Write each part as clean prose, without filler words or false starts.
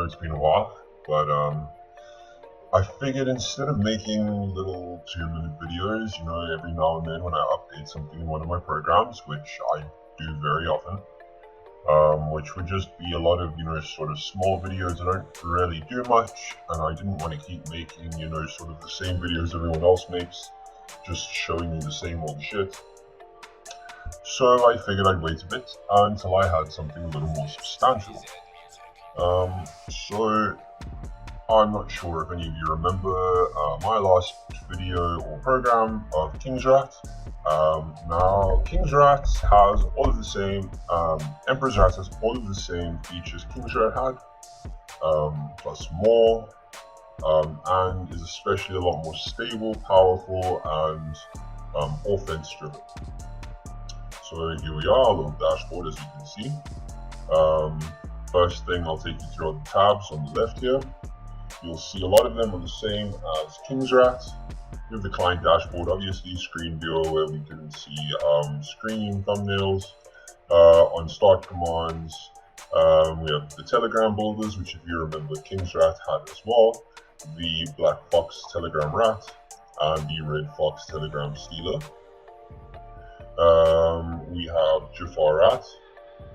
it's been a while, but I figured instead of making little 2-minute videos, every now and then when I update something in one of my programs, which I do very often, which would just be a lot of, sort of small videos that don't really do much, and I didn't want to keep making, sort of the same videos everyone else makes, just showing you the same old shit. So I figured I'd wait a bit until I had something a little more substantial. So I'm not sure if any of you remember my last video or program of EmperorRAS. Now, EmperorRAS has all of the same, EmperorRAS has all of the same features EmperorRAS had, plus more, and is especially a lot more stable, powerful, and offense driven. So here we are, a little dashboard as you can see. First thing, I'll take you through all the tabs on the left here. You'll see a lot of them are the same as EmperorRAS. We have the client dashboard, obviously, screen viewer where we can see screen thumbnails, on start commands. We have the Telegram builders, which if you remember EmperorRAS had as well, the Black Fox Telegram Rat, and the Red Fox Telegram Stealer. We have EmperorRAS,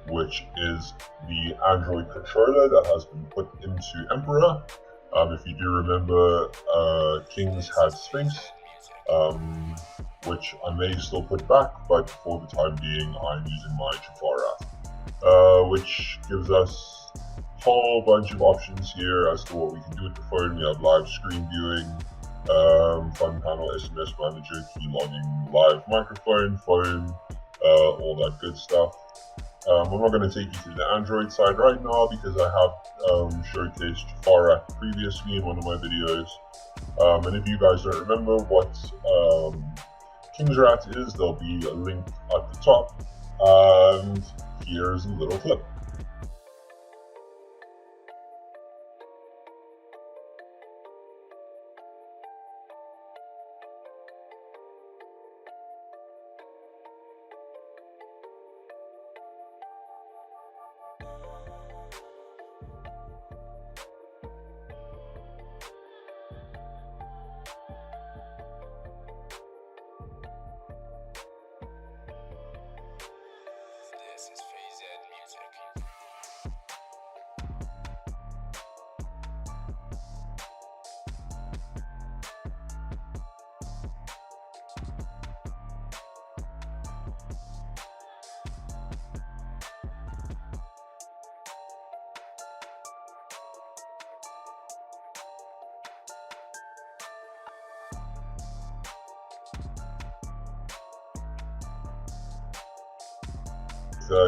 which is the Android controller that has been put into Emperor. If you do remember, Kings had Sphinx, which I may still put back, but for the time being, I'm using my EmperorRAS, which gives us a whole bunch of options here as to what we can do with the phone. We have live screen viewing, fun panel, SMS manager, key logging, live microphone, phone, all that good stuff. I'm not going to take you to the Android side right now because I have showcased EmperorRAS previously in one of my videos. And if you guys don't remember what EmperorRAS is, there'll be a link at the top. And here's a little clip.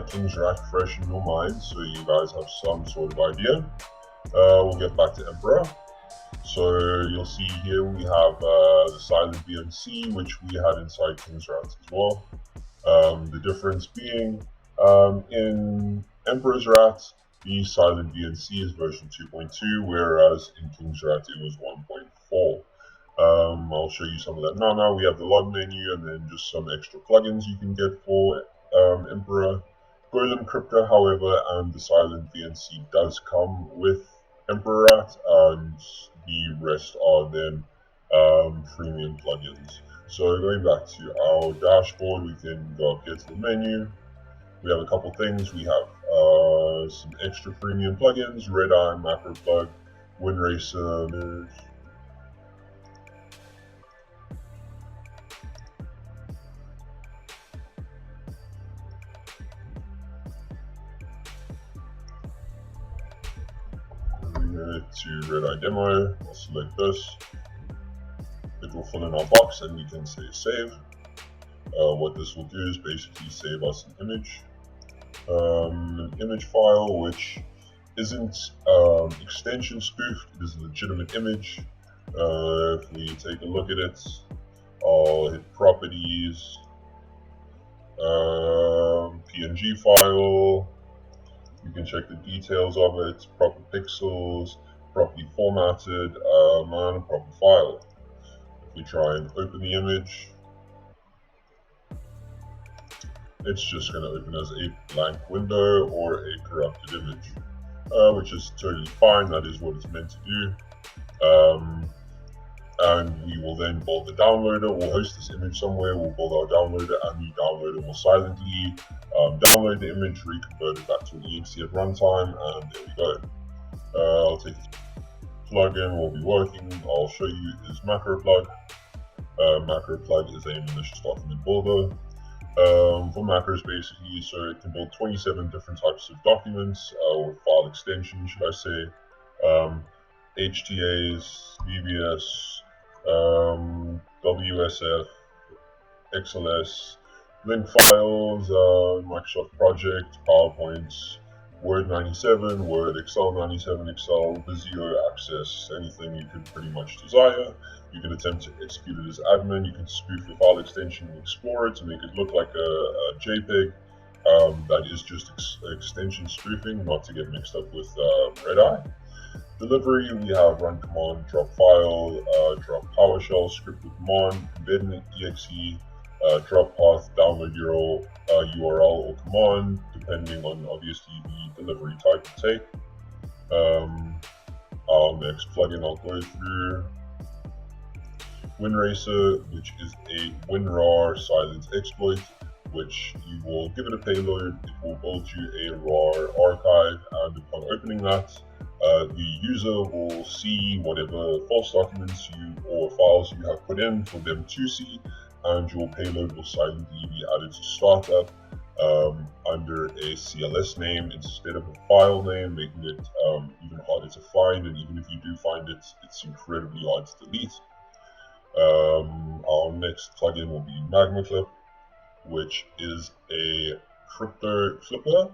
EmperorRAS fresh in your mind, so you guys have some sort of idea. We'll get back to Emperor. So you'll see here we have the silent VNC, which we had inside EmperorRAS as well. The difference being in EmperorRAS, the silent VNC is version 2.2, whereas in EmperorRAS it was 1.4. I'll show you some of that now. We have the log menu and then just some extra plugins you can get for Emperor. Golem Crypto, however, and the silent VNC does come with EmperorRAS, and the rest are then premium plugins. So going back to our dashboard, we can go up here to the menu. We have a couple things. We have some extra premium plugins: Red Eye, Macro Plug, WinRacer. To Red Eye Demo, I'll select this. It will fill in our box and we can say save. What this will do is basically save us an image file, which isn't extension spoofed, it is a legitimate image. If we take a look at it, I'll hit properties, PNG file. You can check the details of it, proper pixels, properly formatted, and a proper file. If we try and open the image, it's just going to open as a blank window or a corrupted image. which is totally fine. That is what it's meant to do. And we will then build the downloader. We'll host this image somewhere, we'll build our downloader, and the downloader will silently download the image, reconvert it back to an exe at runtime, and there we go. I'll take this plugin, will be working. I'll show you is MacroPlug. MacroPlug is a malicious document builder for macros basically, so it can build 27 different types of documents or file extensions, should I say. HTAs, BBS, WSF, XLS, link files, Microsoft Project, PowerPoint, Word 97, Word, Excel 97, Excel, Visio, Access, anything you could pretty much desire. You can attempt to execute it as admin. You can spoof your file extension in Explorer to make it look like a JPEG. That is just extension spoofing, not to get mixed up with Red-Eye. Delivery, we have run command, drop file, drop PowerShell, script with command, embed in exe, drop path, download URL or command, depending on obviously the delivery type you take. Our next plugin I'll go through, WinRacer, which is a WinRAR silent exploit, which you will give it a payload, it will build you a RAR archive, and upon opening that, the user will see whatever false documents or files you have put in for them to see, and your payload will silently be added to startup under a CLS name instead of a file name, making it even harder to find, and even if you do find it, it's incredibly hard to delete. Our next plugin will be MagmaClip, which is a crypto flipper.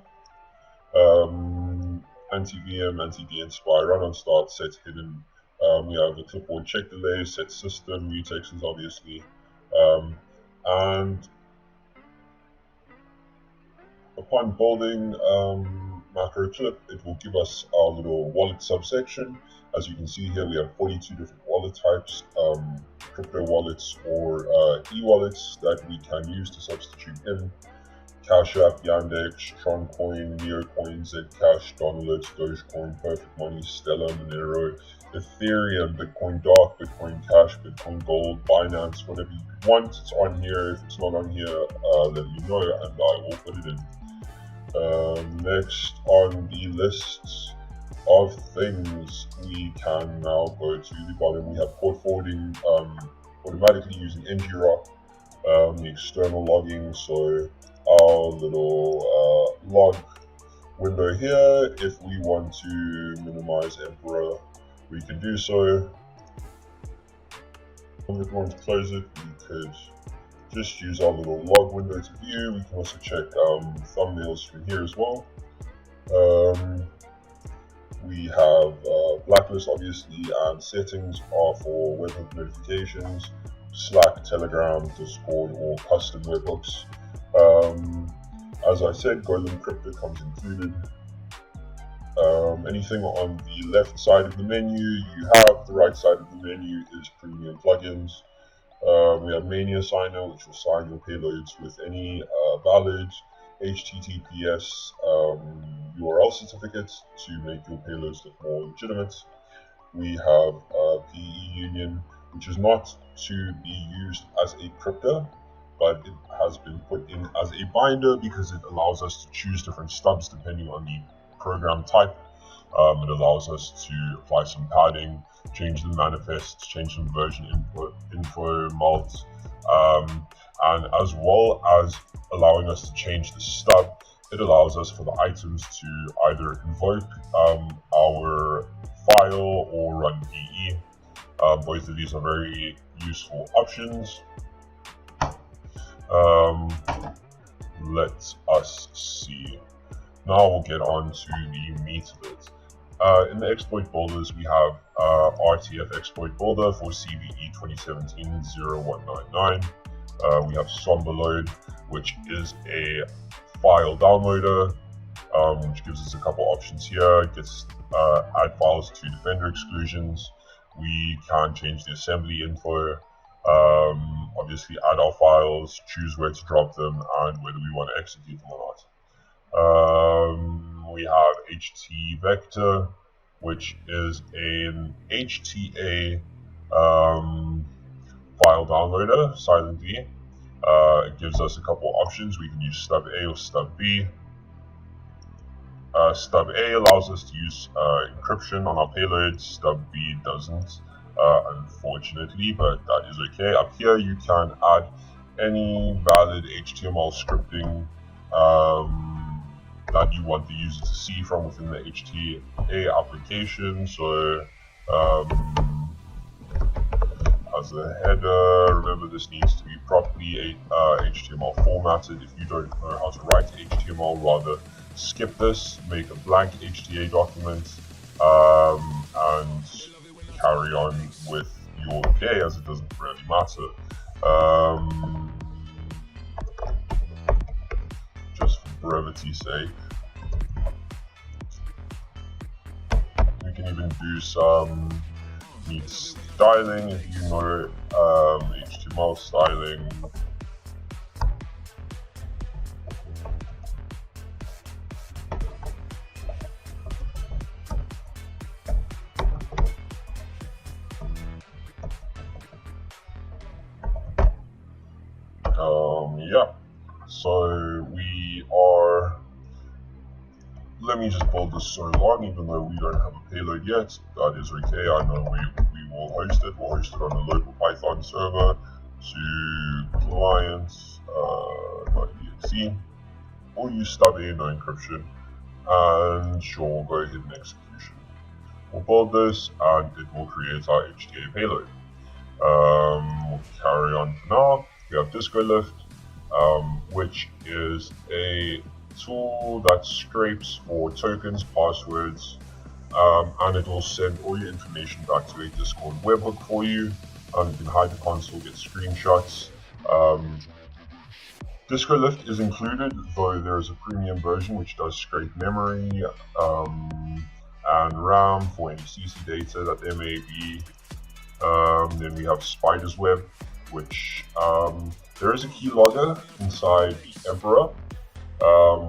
Anti-VM, anti-DNSpy, run on start, set hidden. We have a clipboard check delay, set system, mutexes obviously. And upon building MacroClip, it will give us our little wallet subsection. As you can see here, we have 42 different wallet types, crypto wallets or e-wallets that we can use to substitute in. Cash App, Yandex, Strongcoin, Neocoin, Zcash, Donalds, Dogecoin, Perfect Money, Stellar, Monero, Ethereum, Bitcoin Dark, Bitcoin Cash, Bitcoin Gold, Binance, whatever you want. It's on here. If it's not on here, let me know and I will put it in. Next on the list of things, we can now go to the bottom. We have port forwarding automatically using NGROC, the external logging, so our little log window here. If we want to minimize Emperor, we can do so. If we want to close it, we could just use our little log window to view. We can also check thumbnails from here as well. We have blacklist obviously, and settings are for webhook notifications, Slack, Telegram, Discord, or custom webhooks. As I said, Golem Crypto comes included. Anything on the left side of the menu you have, the right side of the menu is premium plugins. We have Mania Signer, which will sign your payloads with any valid HTTPS URL certificates to make your payloads look more legitimate. We have PE Union, which is not to be used as a crypto, but it has been put in as a binder because it allows us to choose different stubs depending on the program type. It allows us to apply some padding, change the manifests, change some version info malt, and as well as allowing us to change the stub, it allows us for the items to either invoke our file or run PE. Both of these are very useful options. Let us see. Now we'll get on to the meat of it. In the exploit builders, we have RTF exploit builder for CVE 2017-0199. We have Somberload, which is a file downloader, which gives us a couple options here. It gets add files to Defender exclusions. We can change the assembly info, obviously add our files, choose where to drop them, and whether we want to execute them or not. we have HT vector, which is an HTA file downloader silently. It gives us a couple options. We can use stub A or stub B. Stub A allows us to use encryption on our payload. Stub B doesn't, unfortunately, but that is okay. Up here you can add any valid HTML scripting that you want the user to see from within the HTA application. So as a header, remember this needs to be properly HTML formatted. If you don't know how to write HTML, rather skip this, make a blank HTA document, and carry on with your day, as it doesn't really matter. Just for brevity's sake, we can even do some neat styling if you know HTML styling. Yeah, so we are, let me just build this so long, even though we don't have a payload yet. That is okay. I know we will host it. We'll host it on a local Python server to client.exe. We'll use stub A, no encryption, and sure, we'll go ahead and execution. We'll build this and it will create our HTA payload. We'll carry on for now. We have Disco Lift, which is a tool that scrapes for tokens, passwords, and it will send all your information back to a Discord webhook for you. You can hide the console, get screenshots. Disco Lift is included, though there is a premium version which does scrape memory and RAM for any CC data that there may be. Then we have Spider's Web, which there is a keylogger inside Emperor,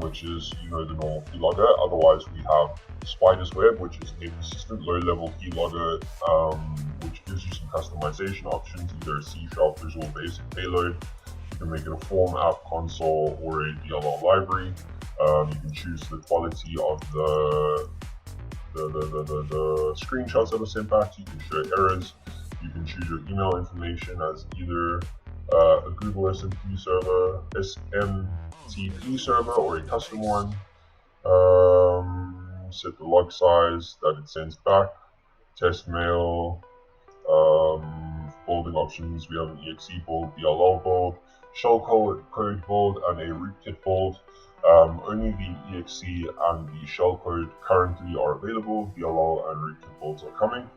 which is, the normal keylogger. Otherwise, we have Spider's Web, which is a persistent low-level keylogger, which gives you some customization options, either a C# Visual Basic payload. You can make it a form, app, console, or a DLL library. You can choose the quality of the screenshots that are sent back to you. You can show errors. You can choose your email information as either a Google SMTP server or a custom one. Set the log size that it sends back. Test mail. Building options, we have an exe build, DLL build, shellcode build, and a rootkit build. Only the exe and the shellcode currently are available. DLL and rootkit builds are coming.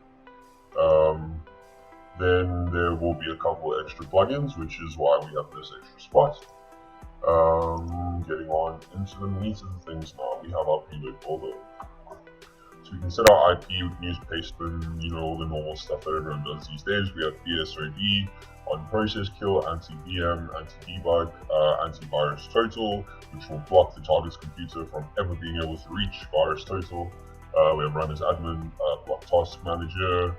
Then there will be a couple extra plugins, which is why we have this extra spot. Getting on into the meat of the things now, we have our payload builder. So we can set our IP, we can use pastebin, all the normal stuff that everyone does these days. We have BSOD on process kill, anti-VM, anti-debug, anti-virus total, which will block the target's computer from ever being able to reach virus total. We have run as admin, block task manager,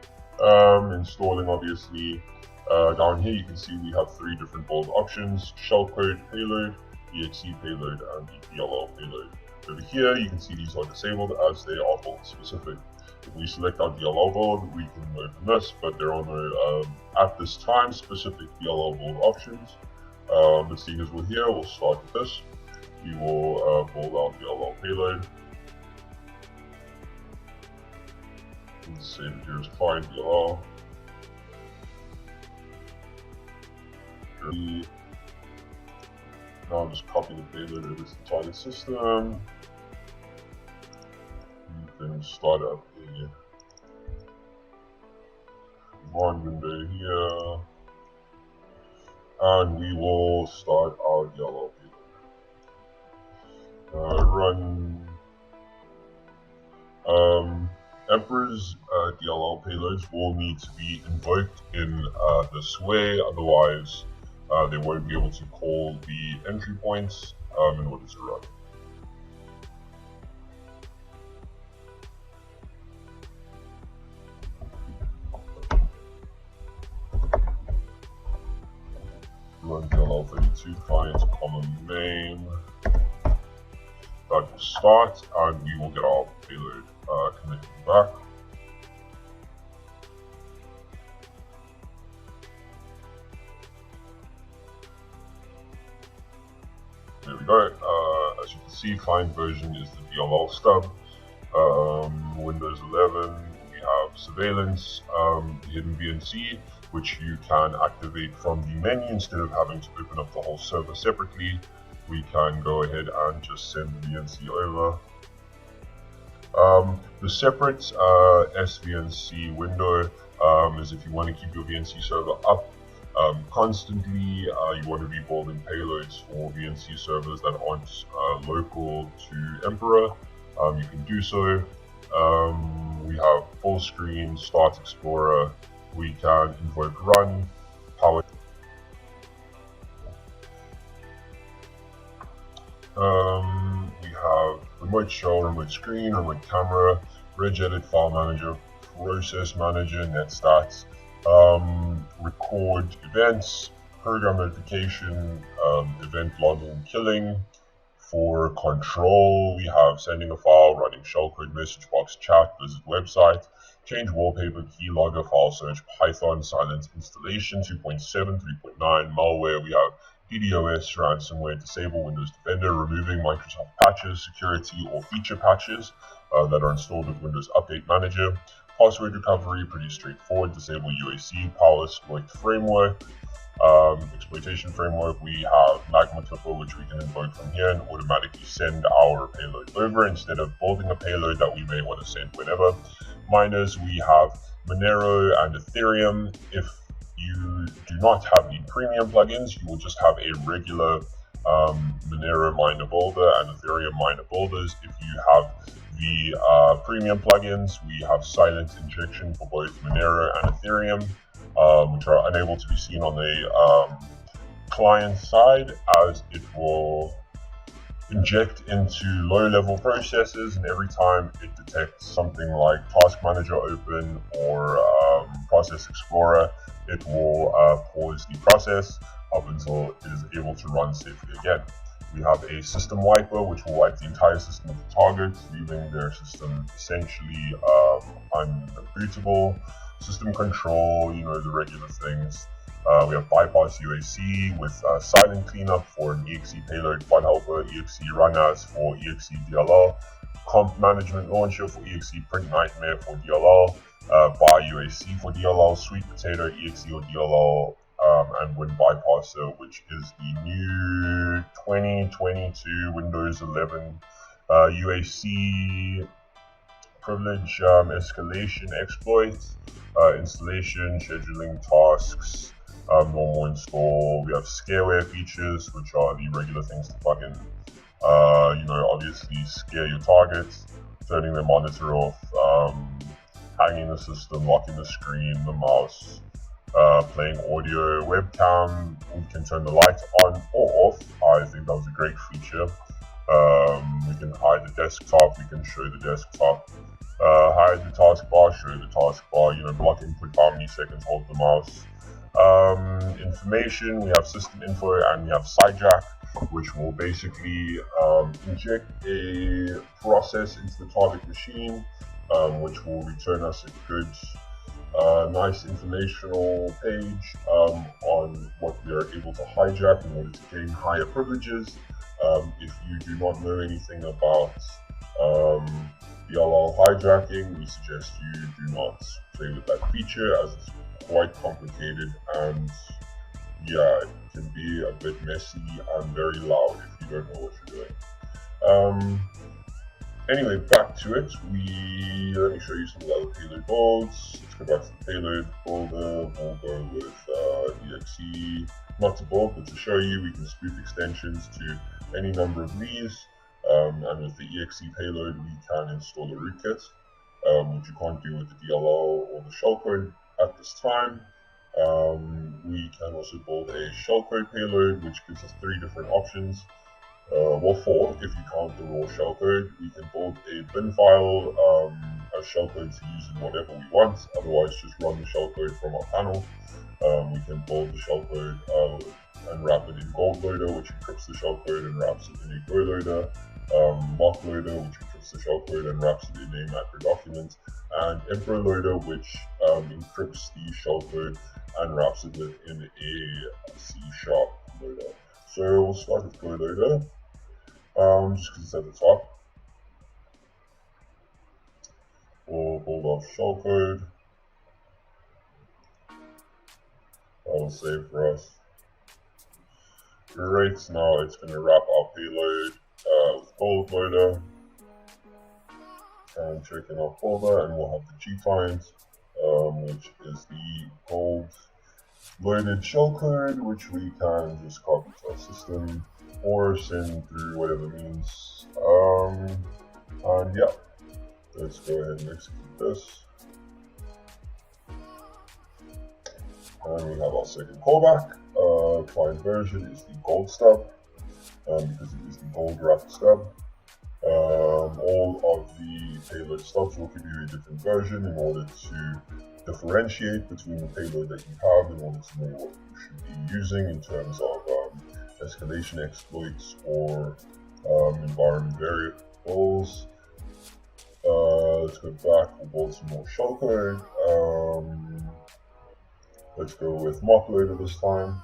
installing obviously. Down here you can see we have 3 different build options: shellcode payload, exe payload, and DLL payload. Over here you can see these are disabled as they are build specific. If we select our DLL build, we can open this, but there are no, at this time, specific DLL build options. But seeing as we're here, we'll start with this. We will build our DLL payload. Let's save it here as client DLL. Now I'll just copy the payload over to the target system. You can start up a command window here, and we will start our DLL payload. Run Emperor's DLL payloads will need to be invoked in this way, otherwise they won't be able to call the entry points in order to run. run DLL32 client common name. That will start, and we will get our payload connected back. There we go. As you can see, client version is the DLL stub. Windows 11, we have surveillance, hidden VNC, which you can activate from the menu instead of having to open up the whole server separately. We can go ahead and just send the VNC over. The separate SVNC window is if you want to keep your VNC server up constantly. You want to be building payloads for VNC servers that aren't local to Emperor. You can do so. We have full screen, Start Explorer. We can invoke run, power. We have remote shell, remote screen, remote camera, regedit, file manager, process manager, netstats, record events, program notification, event logging, killing. For control, we have sending a file, running shellcode, message box, chat, visit website, change wallpaper, keylogger, file search, Python, silence installation, 2.7, 3.9, malware. We have DDoS, ransomware, disable Windows Defender, removing Microsoft patches, security or feature patches that are installed with Windows Update Manager, password recovery, pretty straightforward, disable UAC, power exploit framework, exploitation framework. We have Magma Tuple, which we can invoke from here and automatically send our payload over instead of building a payload that we may want to send whenever. Miners, we have Monero and Ethereum. If you do not have the premium plugins, you will just have a regular Monero miner builder and Ethereum miner builders. If you have the premium plugins, we have silent injection for both Monero and Ethereum, which are unable to be seen on the client side, as it will inject into low-level processes, and every time it detects something like Task Manager open or Process Explorer, it will pause the process up until it is able to run safely again. We have a system wiper, which will wipe the entire system of the target, leaving their system essentially unbootable. System control, you know, the regular things. We have bypass UAC with silent cleanup for an exe payload fun helper, exe runas for exe DLL, comp management launcher for exe print nightmare for DLL, bar UAC for DLL, sweet potato exe or DLL, and win bypasser, which is the new 2022 Windows 11 UAC privilege escalation exploits, installation, scheduling tasks, normal install. We have scareware features, which are the regular things to plug in. You know, obviously scare your targets, turning their monitor off, hanging the system, locking the screen, the mouse, playing audio, webcam. We can turn the lights on or off. I think that was a great feature. We can hide the desktop, we can show the desktop, hide the taskbar, show the taskbar, you know, block input for how many seconds, hold the mouse. Information, we have system info and we have sidejack, which will basically inject a process into the target machine, which will return us a good, nice informational page on what we are able to hijack in order to gain higher privileges. If you do not know anything about DLL hijacking, we suggest you do not play with that feature, as it's quite complicated and yeah, it can be a bit messy and very loud if you don't know what you're doing. Anyway, back to it. Let me show you some of the other payload builds. Let's go back to the payload builder. We'll go with exe, not to build, but to show you, we can spoof extensions to any number of these. And with the exe payload, we can install a rootkit, which you can't do with the DLL or the shellcode at this time. We can also build a shellcode payload, which gives us 3 different options. Well, 4 if you count the raw shellcode. We can build a bin file, as shellcode to use in whatever we want. Otherwise, just run the shellcode from our panel. We can build the shellcode and wrap it in gold loader, which encrypts the shellcode and wraps it in a go loader. Mock loader, which encrypts the shellcode and wraps it in a macro document, and Emperor loader, which encrypts the shellcode and wraps it within a C# loader. So we'll start with go loader, just because it's at the top. We'll hold off shellcode. That'll save for us. Great, now it's going to wrap our payload with gold loader. And check in our folder, and we'll have the G-find, which is the gold loaded shellcode, which we can just copy to our system or send through whatever means. And yeah, let's go ahead and execute this. And we have our second callback. Client version is the gold stub, because it is the gold wrapped stub. All of the payload stubs will give you a different version in order to differentiate between the payload that you have, in order to know what you should be using in terms of escalation exploits or environment variables. Let's go back, we'll build some more shellcode. Let's go with mock loader this time.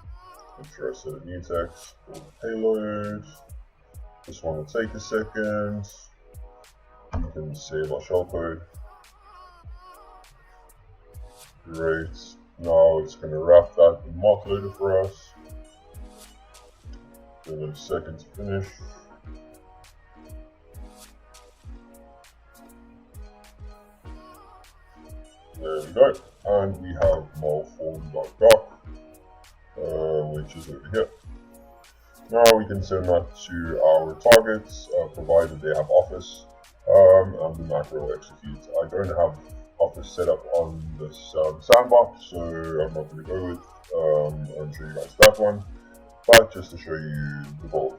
Make sure I set a mutex for the payload. This one will take a second. We can save our shellcode. Great. Now it's going to wrap that in mock loader for us. Give it a second to finish. There we go. And we have malform.doc, which is over here. Now we can send that to our targets, provided they have Office, and the macro executes. I don't have Office set up on this sandbox, so I'm not going to go with and show you guys that one, but just to show you the goal.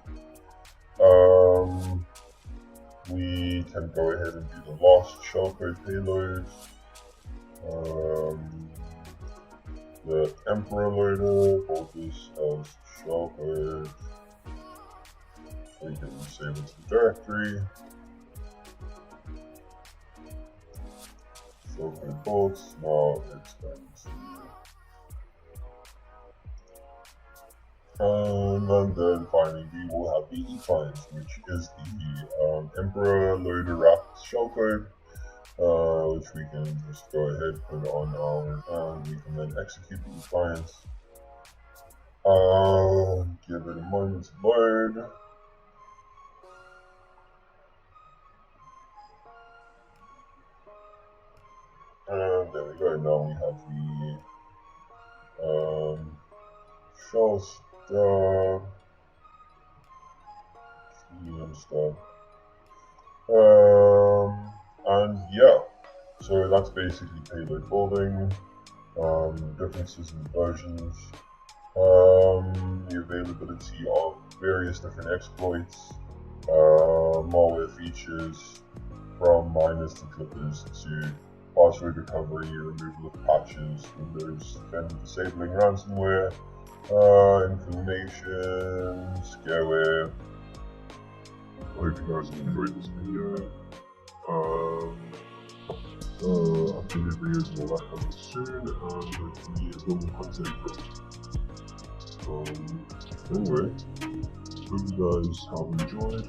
We can go ahead and do the last shellcode payload. The Emperor loader, focus as shellcode. We can save it to the directory. Shellcode bolts. Now it's going to. And then finally we will have the E-find, which is the Emperor loader wrapped shellcode. Which we can just go ahead, put on our, we can then execute the E-find. Give it a moment to load. And there we go, now we have the shell stub, stub. And yeah, so that's basically payload building, differences in versions, the availability of various different exploits, malware features, from miners to clippers to password recovery, removal of patches, Windows Defender disabling ransomware, inflammation, scareware. I hope you guys enjoyed this video. Updated videos and all that coming soon, and hopefully as normal content from anyway, hope you guys have enjoyed.